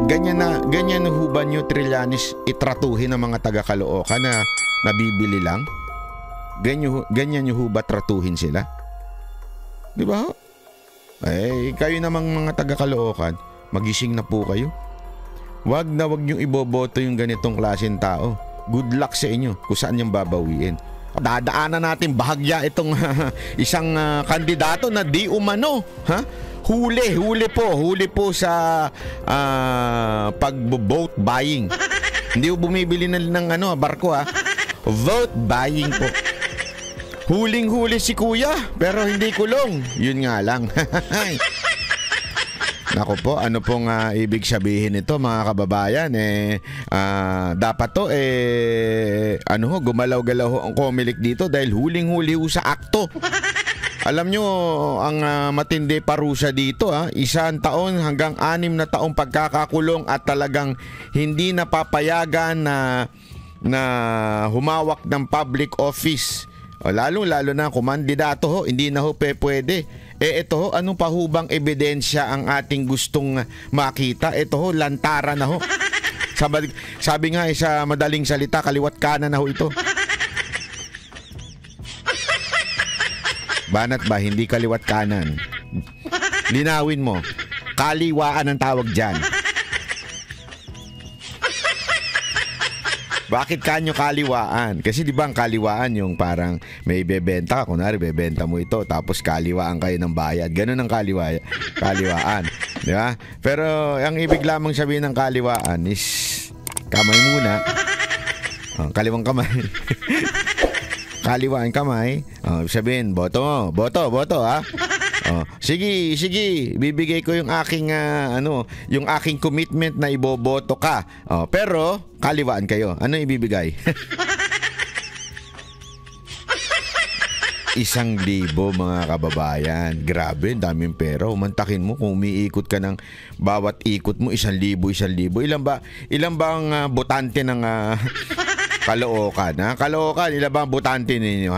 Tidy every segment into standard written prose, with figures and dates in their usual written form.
ganyan ho ba nyo, Trillanes, itratuhin ng mga taga-Caloocan na nabibili lang? Ganyan nyo ho ba tratuhin sila? Di ba ho? Kayo namang mga taga-Caloocan, magising na po kayo. Wag nyo iboboto yung ganitong klaseng tao. Good luck sa inyo kung saan yung babawiin. Dadaanan natin bahagya itong isang kandidato na di umano, huli po sa pag-vote buying. Hindi po bumibili ng barko vote buying po. Huling-huli si kuya pero hindi kulong. Yun nga lang. Nako po, ano pong ibig sabihin nito mga kababayan? Dapat to gumalaw-galaw ang Comelec dito dahil huling-huli sa akto. Alam nyo, ang matindi parusa dito, 1 taon hanggang 6 na taong pagkakakulong at talagang hindi napapayagan na humawak ng public office. Lalo na kumandidato hindi na pwede. Ito ho, anong pahubang ebidensya ang ating gustong makita? Ito ho, lantara na ho. Sabi nga sa madaling salita, kaliwat kanan na ho ito. Banat ba? Hindi kaliwat kanan. Linawin mo. Kaliwaan ang tawag dyan. Bakit kanyo kaliwaan? Kasi di ba ang kaliwaan yung parang may bebenta ka, kunwari bebenta mo ito tapos kaliwaan kayo ng bayad. Ganun ang kaliwaan. Di ba? Pero ang ibig lamang sabihin ng kaliwaan is kamay muna. Kaliwang kamay. Kaliwaan kamay. Sabihin, boto ha? Sige, bibigay ko yung aking yung aking commitment na iboboto ka. Pero kaliwaan kayo. Ano ibibigay? 1,000 mga kababayan. Grabe, daming pera. Umantakin mo kung umiikot ka ng bawat ikot mo 1,000. Ilan ba ang botante ng Caloocan, Caloocan, ilan ba ang botante ninyo,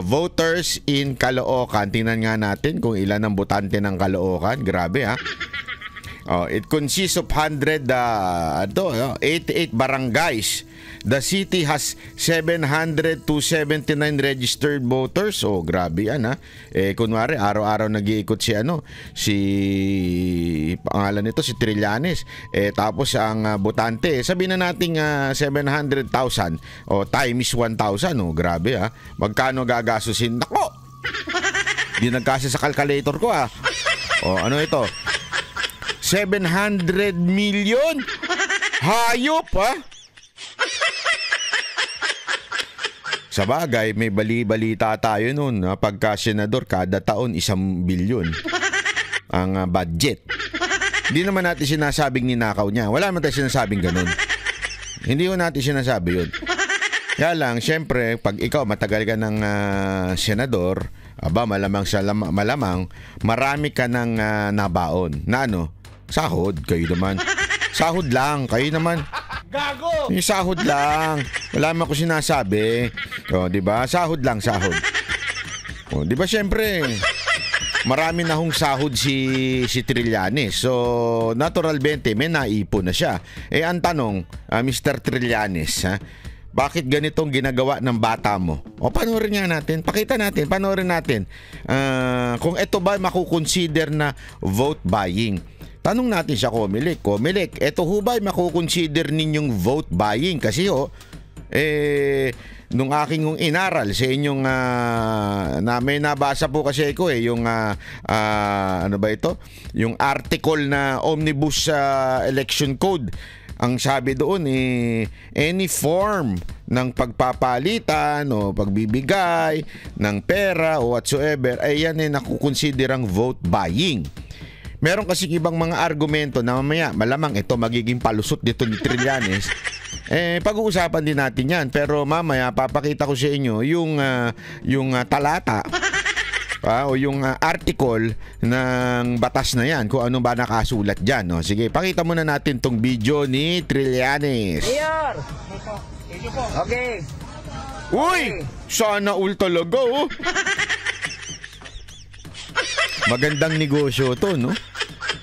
voters in Caloocan. Tingnan nga natin kung ilan ang botante ng Caloocan. Grabe, it consists of 188 barangays. The city has 700 to 79 registered voters. Grabe yan, kunwari araw-araw nag-iikot si pangalan nito si Trillanes. Tapos ang botante, sabihin na nating 700,000 times 1,000. Grabe, magkano gagastusin? Nako! Di nagkasya sa calculator ko, ano ito? 700 million? Hayop, Sa bagay, may bali-balita tayo noon. Pagka senador, kada taon 1 bilyon ang budget. Hindi naman natin sinasabing ninakaw niya. Wala naman tayo sinasabing ganun. Hindi ko natin sinasabi yun. Kaya lang, syempre, pag ikaw matagal ka ng senador, malamang, marami ka ng nabaon. Na sahod, kayo naman. Sahod lang, kayo naman. Gago! Yung sahod lang. Wala naman ko sinasabi. Di ba? Sahod lang, sahod. Di ba, syempre, marami na hong sahod si Trillanes. So, natural 20, may naipon na siya. Ang tanong, Mr. Trillanes, bakit ganitong ginagawa ng bata mo? Panoorin nga natin. Pakita natin, panoorin natin. Kung ito ba makukonsider na vote buying. Tanong natin sa Comelec. Comelec, ito ho ba makukonsider ninyong vote buying? Kasi nung aking inaral sa inyong may nabasa po kasi ko yung ano ba ito? Yung article na Omnibus Election Code. Ang sabi doon any form ng pagpapalitan o pagbibigay ng pera o whatsoever ay yan nakukonsiderang vote buying. Meron kasi ibang mga argumento na mamaya malamang ito magiging palusot dito ni Trillanes. Pag-uusapan din natin yan. Pero mamaya papakita ko sa inyo yung talata o yung article ng batas na yan. Kung ano ba nakasulat dyan. Sige, pakita muna natin tong video ni Trillanes. Mayor! Okay. Uy! Sana all talaga, Magandang negosyo to, no?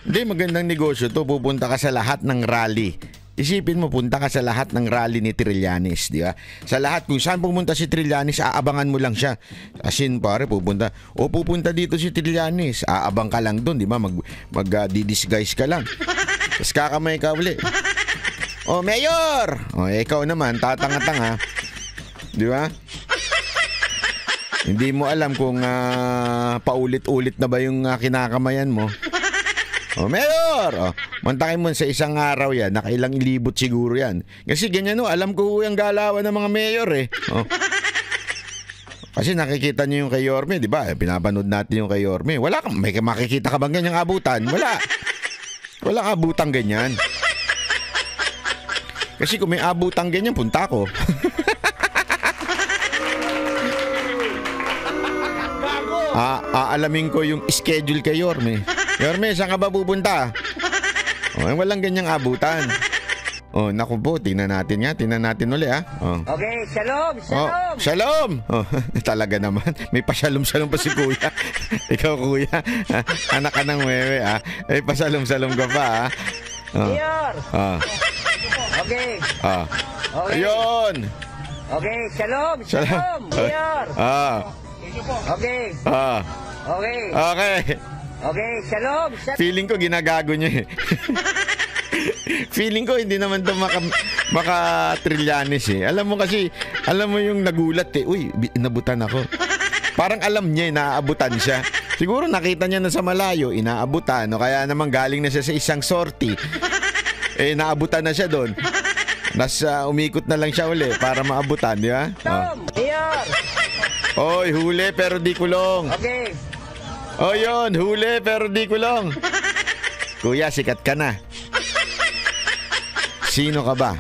Hindi, magandang negosyo to. Pupunta ka sa lahat ng rally. Isipin mo, punta ka sa lahat ng rally ni Trillanes, di ba? Sa lahat, kung saan pumunta si Trillanes, aabangan mo lang siya. As in, pare, pupunta dito si Trillanes, aabang ka lang doon, di ba? Di-disguise ka lang. Tapos kakamay ka uli. Oh, Mayor! Oh, ikaw naman, tatanga-tanga. Di ba? Hindi mo alam kung paulit-ulit na ba yung kinakamayan mo. Oh, Mayor! Oh, mantakin mo sa isang araw yan, nakailang libot siguro yan. Kasi ganyan alam ko yung galawan ng mga mayor eh. Oh. Kasi nakikita niyo yung kay Yorme, di ba? Pinapanood natin yung kay Yorme. May makikita ka bang ganyang abutan? Wala. Walang abutang ganyan. Kasi kung may abutang ganyan, punta ko. Aalamin ko yung schedule kay Yorme. Yorme, saan ka ba pupunta? Oh, walang ganyang abutan. Oh, naku po, tingnan natin uli ha. Oh. Okay, shalom. Oh, shalom! Oh, talaga naman. May pa-shalom-shalom pa si kuya. Ikaw kuya, anak ka ng wewe ha. May pa-shalom-shalom ka pa ha. Oh. Mayor! Oh. Okay. Oh. Okay. Ayun! Okay, shalom. Mayor! Okay. Okay. Okay. Okay, shalom. Feeling ko ginagago niya eh. Feeling ko hindi naman to maka Trillanes eh. Alam mo yung nagulat eh. Uy, inabutan ako. Parang alam niya, inaabutan siya. Siguro nakita niya na sa malayo, inaabutan. O kaya naman galing na siya sa isang sortie. Naabutan na siya doon. Umikot na lang siya uli para maabutan, di ba? Oy, huli pero di kulong. Okay. O yun, huli pero di kulong. Kuya, sikat ka na. Sino ka ba?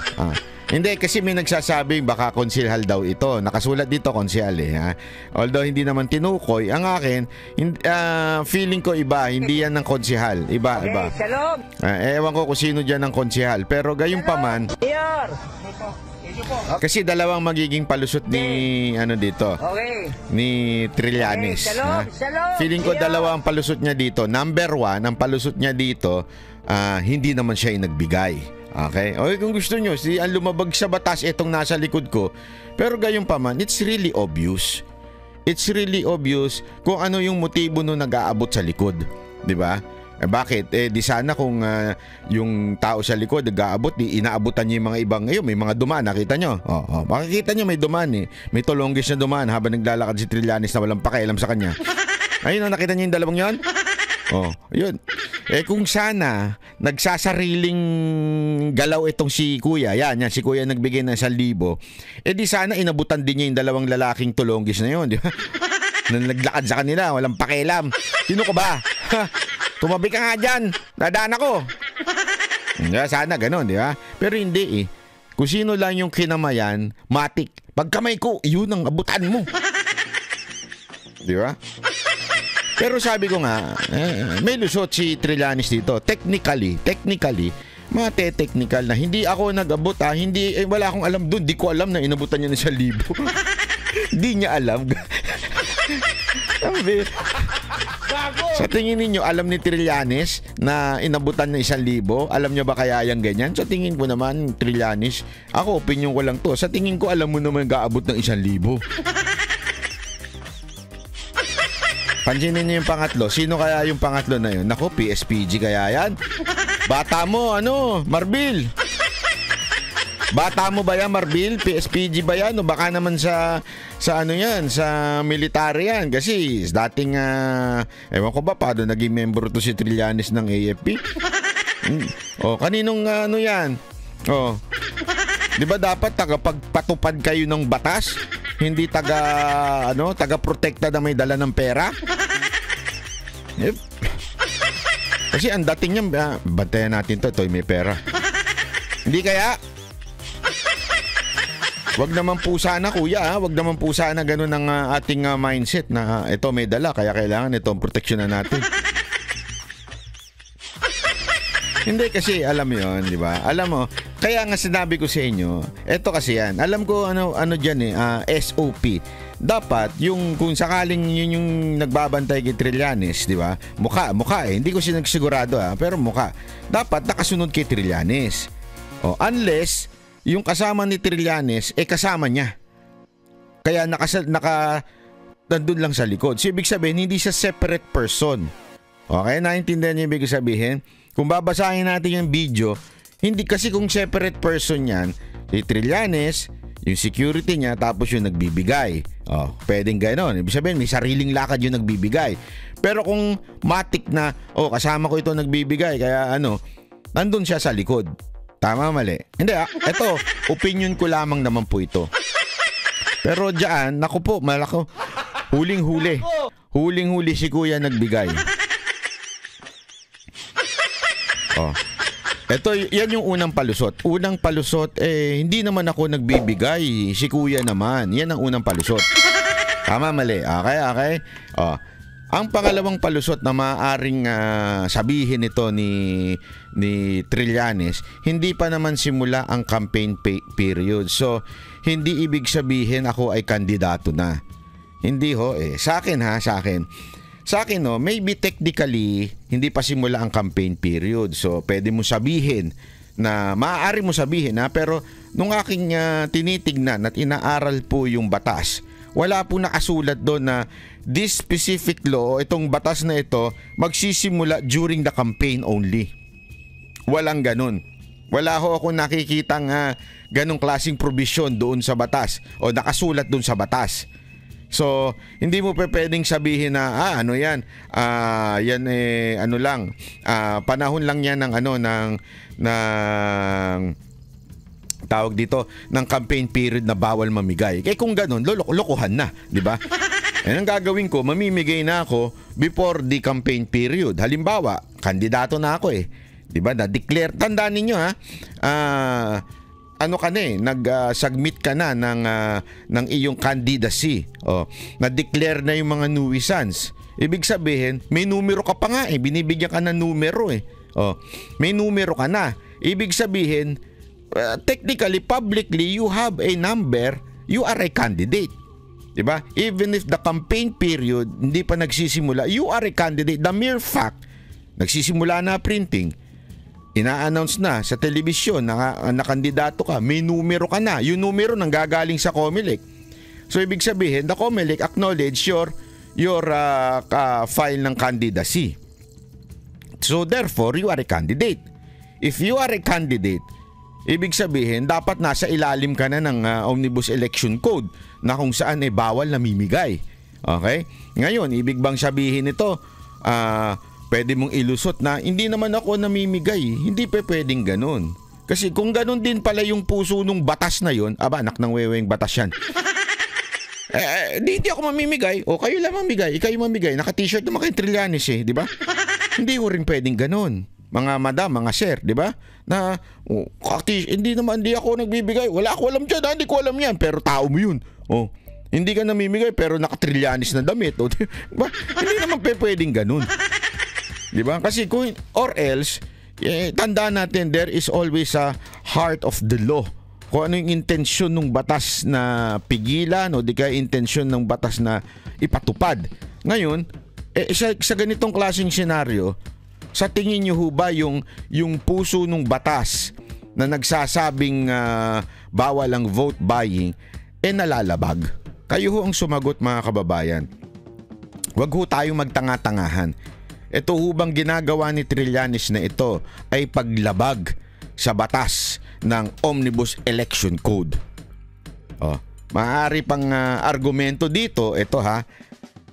Hindi, kasi may nagsasabi baka konsehal daw ito. Nakasulat dito konsehal eh. Ha? Although hindi naman tinukoy, ang akin, feeling ko iba, hindi yan ng konsehal. Iba. Shalom. Ewan ko kung sino dyan ng konsehal. Pero gayon pa man, Mayor! kasi dalawang magiging palusot ni dito. Okay. Ni Trillanes. Okay, shalom. Feeling ko dalawang palusot niya dito. Number 1, ang palusot niya dito, hindi naman siya nagbigay. Okay? O kung gusto nyo, ang lumabag sa batas itong nasa likod ko. Pero gayon pa man, it's really obvious. It's really obvious kung ano yung motibo nung nag-aabot sa likod. Di ba? Bakit? Di sana kung yung tao sa likod nag-aabot, inaabutan niya yung mga ibang ngayon. May mga dumaan, nakita nyo? Makikita nyo may dumaan eh. May tulonggis na dumaan habang naglalakad si Trillanes na walang pakialam sa kanya. Ayun, nakita niyo yung dalawang yon? Yun. Kung sana nagsasariling galaw itong si kuya, yan si kuya nagbigay ng 1,000, di sana inabutan din niya yung dalawang lalaking tulonggis na yun, di ba? Na naglakad sa kanila, walang pakialam. Sino ka ba? Tumabi ka nga dyan, dadaan ako. Sana ganon, di ba? Pero hindi eh. Kung sino lang yung kinamayan, matik. Pagkamay ko, yun ang abutan mo. Di ba? Pero sabi ko nga, may lusot si Trillanes dito. Technically, technical na. Hindi ako nag-abot wala akong alam doon. Di ko alam na inabutan niya ng 1,000. Di niya alam. Sa tingin ninyo, alam ni Trillanes na inabutan ng 1,000? Alam niya ba kaya yung ganyan? Sa tingin ko naman, Trillanes, ako, opinion ko lang to. Sa tingin ko, alam mo naman gaabot ng 1,000. Pansinin niyo yung pangatlo. Sino kaya yung pangatlo na yun? Naku, PSPG kaya yan? Bata mo, Marbil? Bata mo ba yan, Marbil? PSPG ba yan? O baka naman sa yan, sa military yan. Kasi dating, ewan ko ba, paano naging member to si Trillanes ng AFP? Kaninong yan? Di ba dapat tagapagpatupad kayo ng batas? Hindi taga-protekta na may dala ng pera? Kasi ang dating niya, bantayan natin to, may pera. Hindi kaya? Wag naman po sana kuya, wag naman po sana ganun ang ating mindset na ito may dala, kaya kailangan itong proteksyonan natin. Hindi kasi alam mo yun, di ba? Alam mo, kaya nga sinabi ko sa inyo, eto kasi yan. Alam ko ano diyan SOP. dapat yung kung sakaling yun yung nagbabantay kay Trillanes, di ba? Mukha hindi ko sinagsigurado pero mukha. Dapat nakasunod kay Trillanes. Unless yung kasama ni Trillanes kasama niya. Kaya nandun lang sa likod. So ibig sabihin hindi siya separate person. Okay, naintindihan niyo ibig sabihin? Kung babasahin natin yung video, hindi kasi kung separate person yan, si Trillanes, yung security niya, tapos yung nagbibigay. Pwedeng gano'n. Ibig sabihin, may sariling lakad yung nagbibigay. Pero kung matik na, kasama ko ito nagbibigay, kaya nandun siya sa likod. Tama, mali? Hindi Ito, opinion ko lamang naman po ito. Pero dyan, naku po, malako. Huling-huli. Huling-huli si kuya nagbigay. Ito, yan yung unang palusot. Unang palusot, hindi naman ako nagbibigay. Si kuya naman. Yan ang unang palusot. Tama, mali. Okay. Ang pangalawang palusot na maaaring sabihin ito ni Trillanes, hindi pa naman simula ang campaign period. So, hindi ibig sabihin ako ay kandidato na. Hindi sa akin. Sa akin, maybe technically, hindi pa simula ang campaign period. So, pwede mo sabihin na, maaari mo sabihin pero nung aking tinitignan at inaaral po yung batas, wala po nakasulat doon na this specific law, itong batas na ito, magsisimula during the campaign only. Walang ganun. Wala ako nakikitang ganung klaseng provision doon sa batas o nakasulat doon sa batas. So, hindi mo pwedeng sabihin na yan panahon lang yan ng tawag dito ng campaign period na bawal mamigay. Kaya kung gano'n, lokohan na, di ba? Ang gagawin ko, mamimigay na ako before the campaign period. Halimbawa, kandidato na ako di ba? Na-declare, tandaan ninyo nag-submit ka na ng iyong candidacy. Na-declare na yung mga nuisance. Ibig sabihin, may numero ka pa nga binibigyan ka ng numero may numero ka na. Ibig sabihin, technically, publicly, you have a number, you are a candidate. Diba? Even if the campaign period hindi pa nagsisimula, you are a candidate. The mere fact, nagsisimula na printing, ina-announce na sa telebisyon na kandidato ka, may numero ka na. Yung numero nanggagaling sa COMELEC. So ibig sabihin, the COMELEC acknowledge your file ng candidacy. So therefore, you are a candidate. If you are a candidate, ibig sabihin, dapat nasa ilalim ka na ng Omnibus Election Code na kung saan bawal namimigay. Okay? Ngayon, ibig bang sabihin ito, pwede mong ilusot na hindi naman ako namimigay. Hindi pwedeng ganun. Kasi kung ganun din pala yung puso nung batas na yun, anak ng weweng batas yan. Hindi ako mamimigay. O kayo lang mamigay. Ikaw yung mamigay. Naka-t-shirt naman kay Trillanes di ba? Hindi ko rin pwedeng ganun. Mga madam, mga sir, di ba? Na, hindi ako nagbibigay. Wala ako alam dyan, hindi ko alam yan. Pero tao mo yun. Hindi ka namimigay pero naka-Trillanes na damit. Diba? Hindi naman pwedeng ganun. Di ba? Kasi or else, tandaan natin, there is always a heart of the law. Kung ano yung intensyon ng batas na pigilan o di kaya intensyon ng batas na ipatupad. Ngayon, sa ganitong klaseng senaryo, sa tingin nyo ba yung puso ng batas na nagsasabing bawal ang vote buying, nalalabag? Kayo ho ang sumagot, mga kababayan. Huwag ho tayong magtanga-tangahan. Ito hubang ginagawa ni Trillanes na ito ay paglabag sa batas ng Omnibus Election Code. Maaari pang argumento dito, ito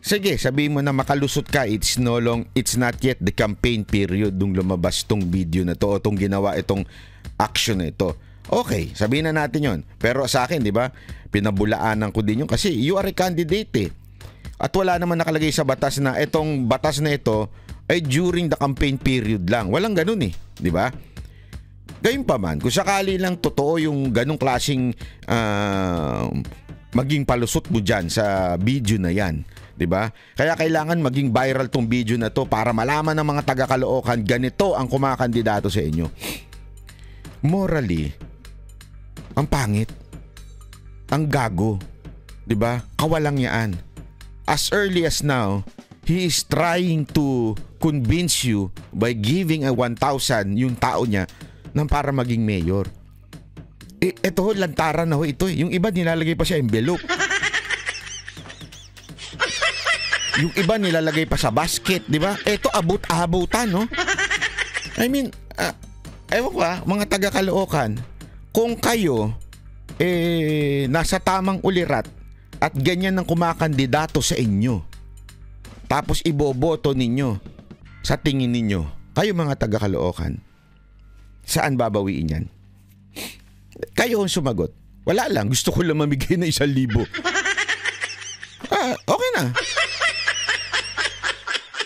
sige, sabihin mo na makalusot ka, it's not yet the campaign period nung lumabas tong video na to o tong ginawa itong action na ito. Okay, sabihin na natin yon. Pero sa akin, di ba, pinabulaanan ko din yun kasi you are a candidate At wala naman nakalagay sa batas na itong batas na ito ay during the campaign period lang. Walang ganun di ba? Gayunpaman, kung sakali lang totoo yung ganung klaseng maging palusot mo dyan sa video na yan, di ba? Kaya kailangan maging viral tong video na to para malaman ng mga taga-Caloocan ganito ang kumakandidato sa inyo. Morally, ang pangit, ang gago, Diba? Kawalang yaan. As early as now, he is trying to convince you by giving a 1,000 yung tao niya nang para maging mayor. Ito lantaran na ho ito. Yung iba nilalagay pa sa envelope. Yung iba nilalagay pa sa basket, di ba? Ito abot-abutan, no? I mean, ewan ko mga taga-Caloocan, kung kayo nasa tamang ulirat at ganyan ang kumakandidato sa inyo, tapos iboboto ninyo, sa tingin ninyo, kayo mga taga-Caloocan, saan babawiin yan? Kayo ang sumagot. Wala lang, gusto ko lang mamigay na 1,000. Okay na.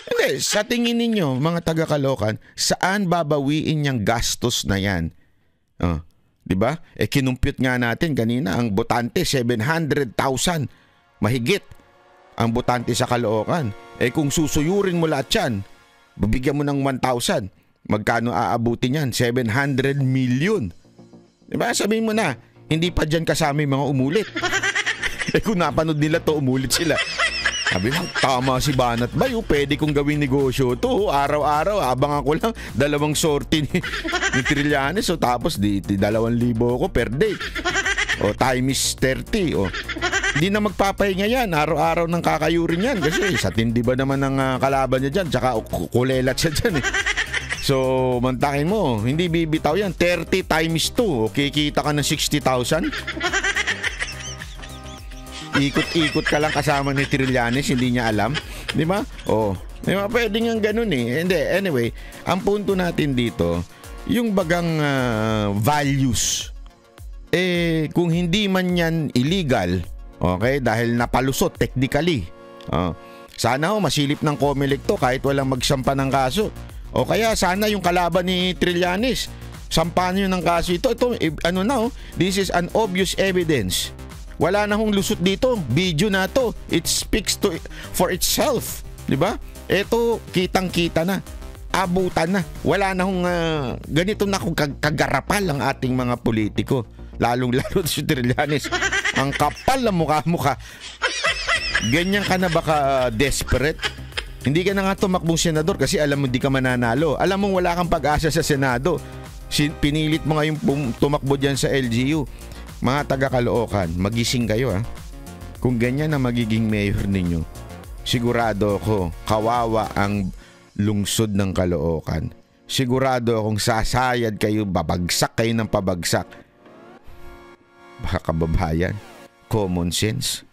Hindi, sa tingin ninyo, mga taga-Caloocan, saan babawiin yung gastos na yan? Diba? Kinumpute nga natin kanina, ang botante, 700,000. Mahigit ang botante sa Caloocan. Kung susuyurin mo lahat yan, babigyan mo ng 1,000. Magkano aabutin yan? 700 million. Diba? Sabihin mo na, hindi pa dyan kasama yung mga umulit. Kung napanood nila to, umulit sila. Sabi lang, tama si Banat Bayo, pwede kong gawing negosyo to. Araw-araw, abangan ko lang 2 sorti ni Trillanes. Tapos, 2,000 ko per day. Time is 30. Hindi na magpapahinga yan. Araw-araw nang kakayurin yan. Kasi sa tindi ba naman ng kalaban niya dyan? Tsaka kulelat siya dyan So, mantakin mo, hindi bibitaw yan. 30 times 2. Kikita ka ng 60,000. Ikot-ikot ka lang kasama ni Trillanes, hindi niya alam. Di ba? Di ba? Pwede nga ganun Hindi. Anyway, ang punto natin dito, yung bagang values, kung hindi man yan illegal, okay, dahil napalusot technically, sana masilip ng COMELEC to kahit walang magsampa ng kaso. O kaya sana yung kalaban ni Trillanes, sampahan nyo ng kaso ito. This is an obvious evidence. Wala na hong lusot dito. Video na to. It speaks for itself. Diba? Ito, kitang-kita na. Abutan na. Wala na hong ganito na kung kagarapal ang ating mga politiko. Lalong-lalo si Trillanes. Ang kapal na mukha-mukha. Ganyan ka na baka desperate? Hindi ka na nga tumakbong senador kasi alam mo di ka mananalo. Alam mong wala kang pag-asa sa Senado. Pinilit mo ngayon tumakbo dyan sa LGU. Mga taga-Caloocan, magising kayo Kung ganyan na magiging mayor ninyo, sigurado ako kawawa ang lungsod ng Caloocan. Sigurado akong sasayad kayo, babagsak kayo ng pabagsak. Baka kababayan, common sense.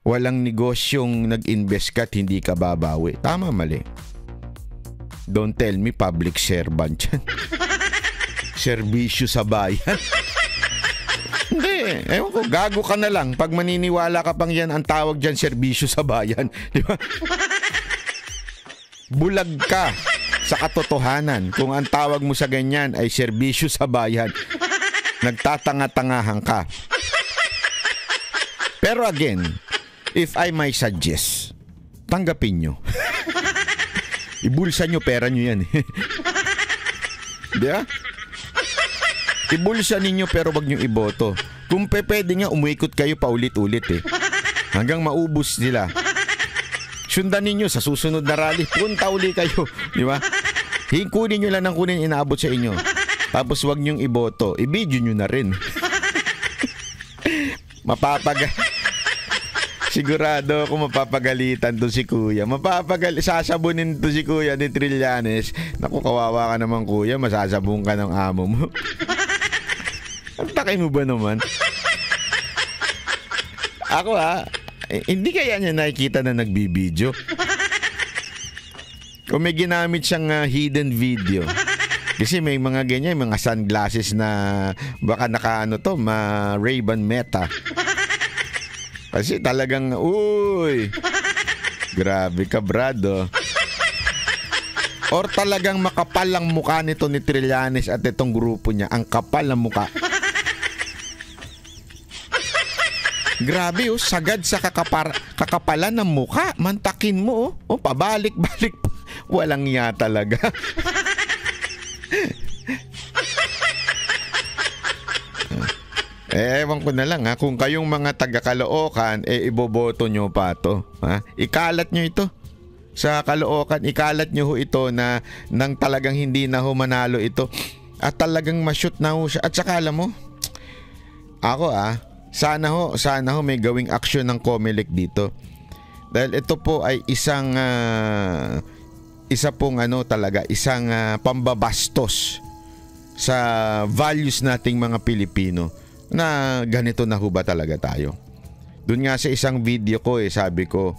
Walang negosyong nag-invest ka at hindi ka babawi. Tama, mali. Don't tell me public servant yan. Serbisyo sa bayan. Hindi. Ewan ko, gago ka na lang. Pag maniniwala ka pang yan, ang tawag dyan, serbisyo sa bayan. Di ba? Bulag ka sa katotohanan kung ang tawag mo sa ganyan ay serbisyo sa bayan. Nagtatanga-tangahan ka. Pero again, if I may suggest, tanggapin nyo. Ibulsa nyo, pera nyo yan. Di ba? Ibulsa ninyo pero wag nyo iboto. Kung pwede nga, umikot kayo paulit-ulit hanggang maubos sila. Sundan ninyo sa susunod na rally. Punta uli kayo. Di ba? Kunin nyo lang ng kunin inaabot sa inyo. Tapos wag nyong iboto. I-video nyo na rin. Sigurado ako mapapagalitan to si Kuya. Sasabunin to si Kuya ni Trillanes. Naku, kawawa ka naman Kuya. Masasabong ka ng amo mo. Ang takay mo ba naman? Ako hindi kaya niya nakikita na nagbibideo? Kung may ginamit siyang hidden video. Kasi may mga ganyan, mga sunglasses na baka Ray-Ban Meta. Kasi talagang, grabe ka, brado. Or talagang makapal ang mukha nito ni Trillanes at itong grupo niya. Ang kapal ng mukha. Grabe, sagad sa kakapalan ng mukha. Mantakin mo, pabalik-balik. Walang iya talaga. Ewan ko na lang kung kayong mga taga Caloocan, iboboto nyo pa to. Ikalat nyo ito. Sa Caloocan, ikalat nyo ho ito na nang talagang hindi na ho manalo ito. At talagang ma-shoot na ho siya. At saka alam mo, ako sana ho may gawing aksyon ng COMELEC dito. Dahil ito po ay isang pambabastos sa values nating mga Pilipino na ganito na ho ba talaga tayo. Doon nga sa isang video ko sabi ko,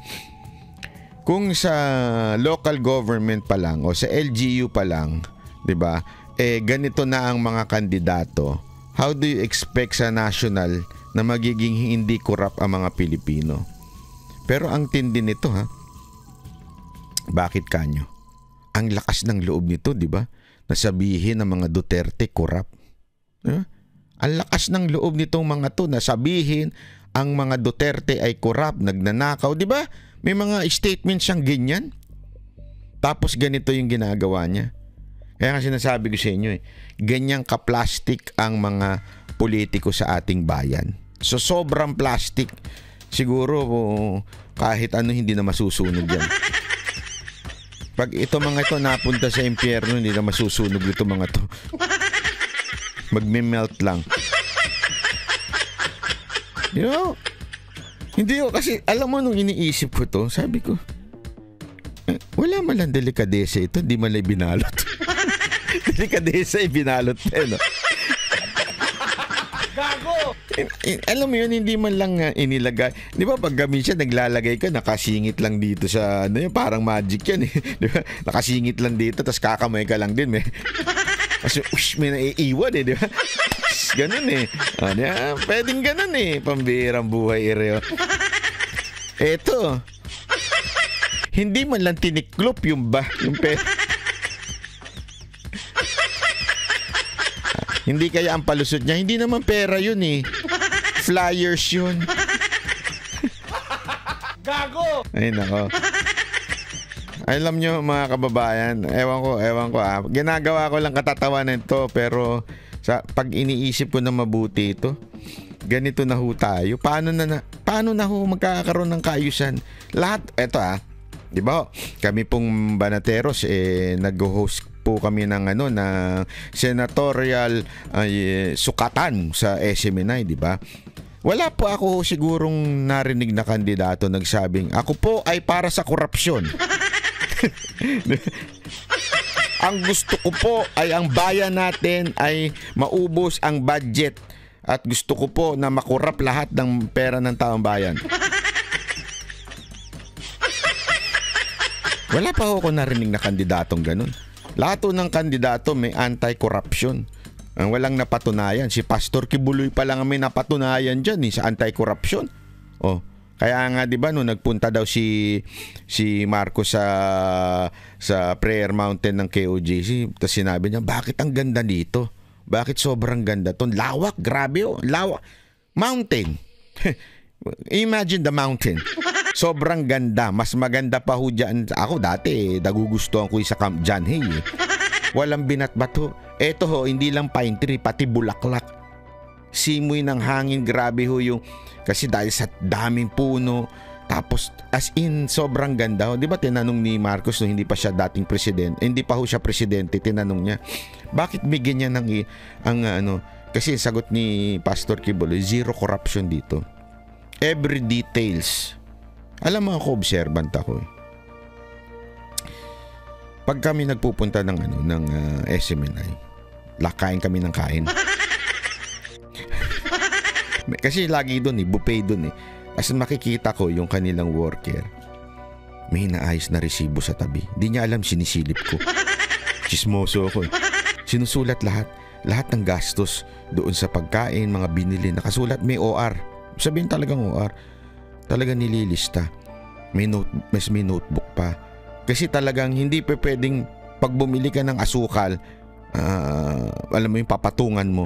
kung sa local government pa lang o sa LGU pa lang, 'di ba? Ganito na ang mga kandidato. How do you expect sa national na magiging hindi corrupt ang mga Pilipino? Pero ang tindi nito Bakit kanyo? Ang lakas ng loob nito, 'di ba? Nasabihin ng mga Duterte corrupt. Ang lakas ng loob nitong mga to na sabihin ang mga Duterte ay corrupt, nagnanakaw, 'di ba? May mga statements siyang ganyan. Tapos ganito yung ginagawa niya. Kaya nga sinasabi ko sa inyo ganyang ka-plastic ang mga politiko sa ating bayan. So sobrang plastic. Siguro kahit ano hindi na masusunog yan. Pag ito mga ito napunta sa impyerno, hindi na masusunog ito mga to. Magme-melt lang. You know? Hindi ko kasi, alam mo nung iniisip ko to, sabi ko, wala man lang delikadesa ito, hindi man lang binalot. Delikadesa binalot no? Gago! Alam mo yun, hindi man lang inilagay. Di ba pag minsan naglalagay ka, nakasingit lang dito sa, parang magic yan Di ba? Nakasingit lang dito, tapos kakamay ka lang din. Kasi, may naiiwan di ba? Ganun pwedeng ganun pambirang buhay Eto, hindi man lang tiniklop yung hindi kaya ang palusot niya, hindi naman pera yun flyers yun. Gago! Ay nako. Alam nyo mga kababayan, ewan ko ginagawa ko lang katatawanan to, pero pag iniisip ko na mabuti ito, ganito na ho tayo. Paano na ho magkakaroon ng kaayusan? Lahat, eto di ba? Kami pong Banateros nag-host po kami ng senatorial sukatan sa SMNI, di ba? Wala po ako sigurong narinig na kandidato nagsabing, ako po ay para sa korupsyon. Ang gusto ko po ay ang bayan natin ay maubos ang budget at gusto ko po na makurap lahat ng pera ng taong bayan. Wala pa ako narinig na kandidatong ganun. Lahat ng kandidato may anti-corruption. Ang walang napatunayan. Si Pastor Kibuloy pa lang may napatunayan dyan sa anti-corruption. Kaya nga 'di ba nagpunta daw si Marcos sa Prayer Mountain ng KOJC, tapos sinabi niya, bakit ang ganda dito? Bakit sobrang ganda 'to? Lawak, grabe lawak. Mountain. Imagine the mountain. Sobrang ganda, mas maganda pa ho dyan. Ako dati nagugustuhan ko sa Camp John Hay. Walang binatbat ho. Eto ho, hindi lang pine tree, pati bulaklak. Simoy ng hangin, grabe ho yung kasi dahil sa daming puno, tapos as in sobrang ganda. Di ba tinanong ni Marcos nung hindi pa siya dating presidente, hindi pa ho siya presidente, tinanong niya, bakit bigyan niya ng kasi sagot ni Pastor Kibuloy, zero corruption dito. Every details. Alam mo ako, observant ako Pag kami nagpupunta ng SMNI, kain kami ng kain. Kasi lagi doon buffet doon As makikita ko yung kanilang worker, may naayos na resibo sa tabi. Di niya alam, sinisilip ko. Chismoso ako Sinusulat lahat ng gastos doon sa pagkain, mga binili. Nakasulat, may OR. Sabihin talagang OR. Talagang nililista. May notebook pa. Kasi talagang hindi pa pwedeng pag bumili ka ng asukal, alam mo yung papatungan mo.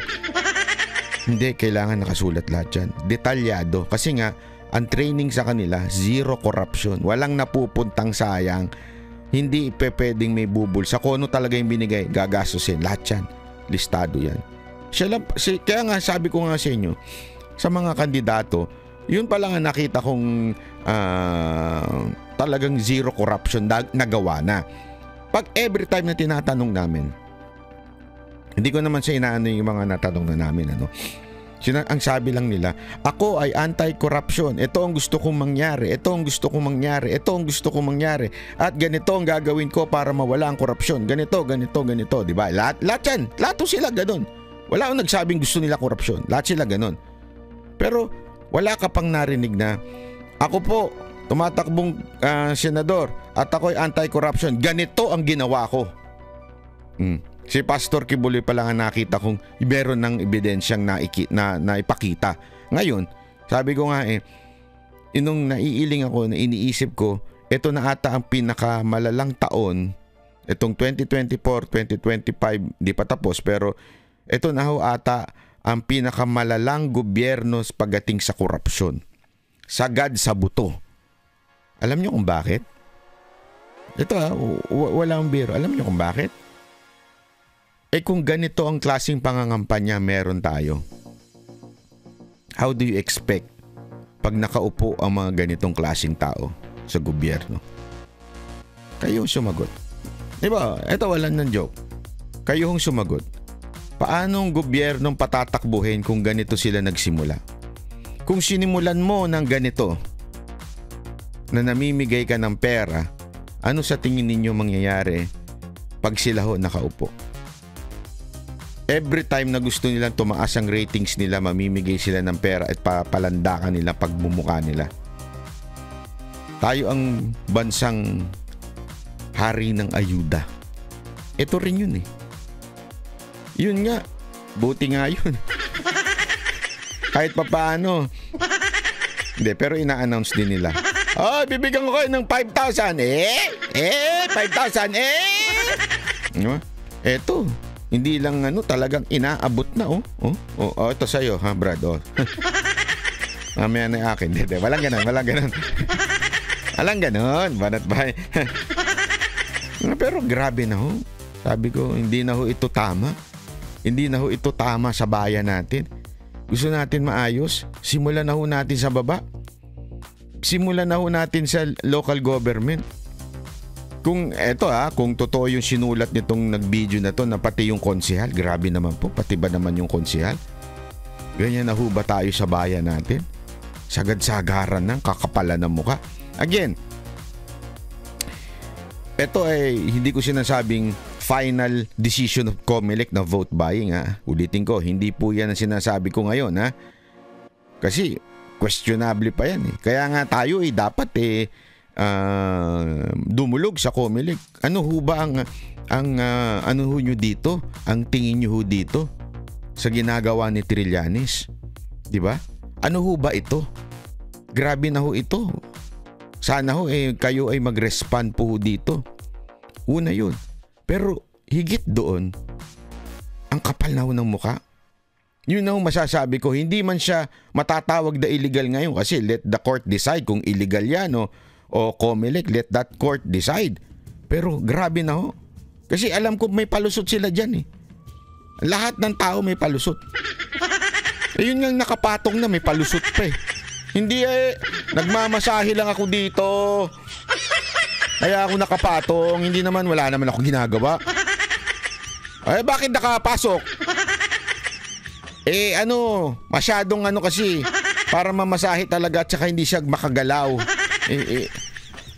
Hindi, kailangan nakasulat lahat yan. Detalyado. Kasi nga, ang training sa kanila, zero corruption. Walang napupuntang sayang. Hindi pwedeng may bubul. Sa kono talaga yung binigay, gagastusin. Lahat yan. Listado yan. Kaya nga sabi ko nga sa inyo, sa mga kandidato, yun pa lang ang nakita kong talagang zero corruption nagawa na. Pag every time na tinatanong namin, hindi ko naman sa inaano yung mga natanong na namin, ano. Ang sabi lang nila, ako ay anti-corruption. Ito ang gusto kong mangyari. Ito ang gusto kong mangyari. Ito ang gusto kong mangyari. At ganito ang gagawin ko para mawala ang korupsyon. Ganito, ganito, ganito. Diba? Lahat yan. Lahat sila ganun. Wala akong nagsabing gusto nila korupsyon. Lahat sila ganun. Pero wala ka pang narinig na, ako po, tumatakbong senador at ako ay anti-corruption. Ganito ang ginawa ko. Si Pastor Kibuloy pa lang ang nakita kong meron ng ebidensyang naipakita. Ngayon, sabi ko nga inong naiiling ako, na iniisip ko, ito na ata ang pinakamalalang taon, itong 2024, 2025, di pa tapos, pero ito na ho ata ang pinakamalalang gobyerno pagdating sa korupsyon. Sagad sa buto. Alam niyo kung bakit? Ito walang biro. Alam niyo kung bakit? Kung ganito ang klaseng pangangampanya meron tayo, how do you expect pag nakaupo ang mga ganitong klaseng tao sa gobyerno? Kayo sumagot. Diba? Ito walang ng joke. Kayo hong sumagot. Paano ang gobyernong patatakbuhin kung ganito sila nagsimula? Kung sinimulan mo ng ganito, na namimigay ka ng pera, ano sa tingin ninyo mangyayari pag sila ho nakaupo? Every time na gusto nilang tumaas ang ratings nila, mamimigay sila ng pera at papalandakan nila pagmumukha nila. Tayo ang bansang hari ng ayuda. Ito rin yun Yun nga. Buti nga yun. Kahit papaano. Hindi, pero ina-announce din nila. Bibigyan ko kayo ng 5,000. 5,000. Eto. Hindi lang talagang inaabot na ito sa'yo ha Brad mamaya na akin. Hindi, walang ganon walang ganon banat bahay. Pero grabe na ho, sabi ko, hindi na ho ito tama sa bayan natin. Gusto natin maayos, simulan na ho natin sa baba, simulan na ho natin sa local government. Kung kung totoo yung sinulat nitong nag-video na to, na pati yung konsehal, grabe naman po, pati ba naman yung konsehal? Ganyan na ho ba tayo sa bayan natin? Sagad-sagaran ng kakapalan ng muka. Again, ito ay hindi ko sinasabing final decision of COMELEC na vote buying Ulitin ko, hindi po yan ang sinasabi ko ngayon Kasi questionable pa yan Kaya nga tayo dapat dumulog sa COMELEC. Ano ho ba ang ano ho nyo dito? Ang tingin nyo ho dito sa ginagawa ni Trillanes? Di ba? Ano ho ba ito? Grabe na ho ito. Sana ho kayo ay mag-respond po dito. Una yun. Pero higit doon, ang kapal na ho ng muka. Yun na ho masasabi ko, hindi man siya matatawag na illegal ngayon kasi let the court decide kung illegal yan o COMELEC, let that court decide. Pero grabe na ho. Kasi alam ko may palusot sila dyan Lahat ng tao may palusot. Yun nga nakapatong na may palusot pa Hindi nagmamasahe lang ako dito. Kaya ako nakapatong. Hindi naman, wala naman ako ginagawa. Bakit nakapasok? Masyadong kasi para mamasahe talaga at saka hindi siya makagalaw.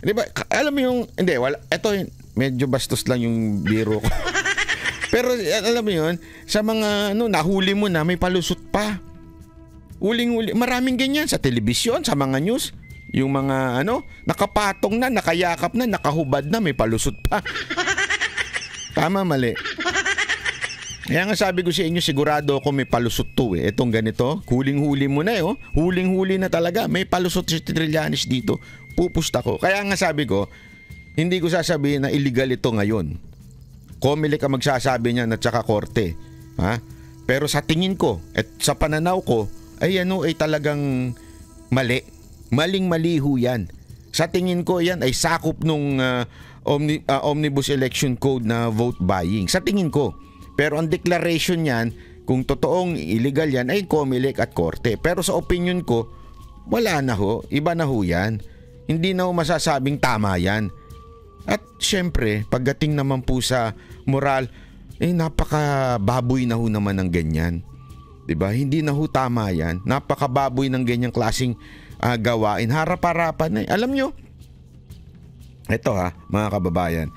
Di ba? Alam mo yung, hindi, ito medyo bastos lang yung biro ko. Pero alam mo yun, sa mga nahuli mo na may palusot pa. Uling-uli, maraming ganyan sa telebisyon, sa mga news. Yung mga nakapatong na, nakayakap na, nakahubad na, may palusot pa. Tama, mali. Kaya nga sabi ko sa inyo, sigurado ako may palusot to Itong ganito, huling-huli mo na huling-huli na talaga, may palusot si Trillanes dito. Pupusta ko. Kaya nga sabi ko, hindi ko sasabihin na illegal ito ngayon. COMELEC ang magsasabi niyan at saka korte. Pero sa tingin ko at sa pananaw ko, ay talagang mali. Maling-mali ho yan. Sa tingin ko yan ay sakop nung Omnibus Election Code na vote buying. Sa tingin ko. Pero ang declaration niyan, Kung totoong illegal yan, ay COMELEC at korte. Pero sa opinion ko, wala na ho. Iba na ho yan. Hindi na ho masasabing tama yan. At syempre, pagdating naman po sa moral, napakababoy na ho naman ng ganyan. Diba? Hindi na ho tama yan. Napakababoy ng ganyang klaseng gawain. Harap-harapan na. Alam nyo, ito mga kababayan,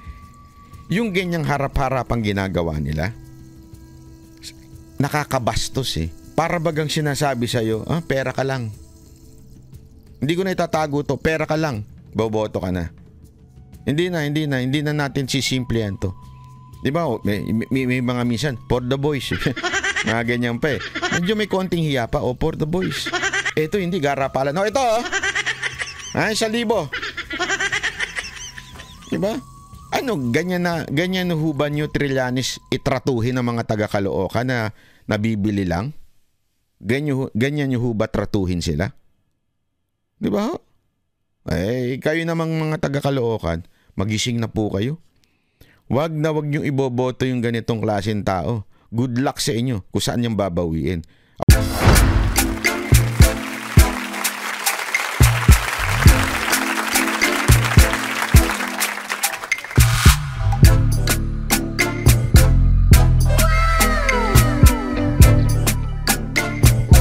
yung ganyang harap-harapang ginagawa nila, nakakabastos eh. Para bagang sinasabi sa'yo, pera ka lang. Hindi ko na itatago to, pera ka lang, boboto ka na. Hindi na natin sisimplihan to. Diba? May mga minsan, for the boys. Mga ganyan pa eh. Medyo may konting hiya pa, for the boys. Ito hindi, garapalan. Ito 1,000. Diba? Ano, ganyan na huba nyo Trillanes itratuhin ng mga taga-Caloocan na nabibili lang? Ganyan nyo huba tratuhin sila? Diba? Kayo namang mga taga-Caloocan, magising na po kayo. Wag nyo iboboto yung ganitong klaseng tao. Good luck sa inyo kung saan niyang babawiin.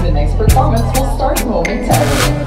The next performance will start momentarily.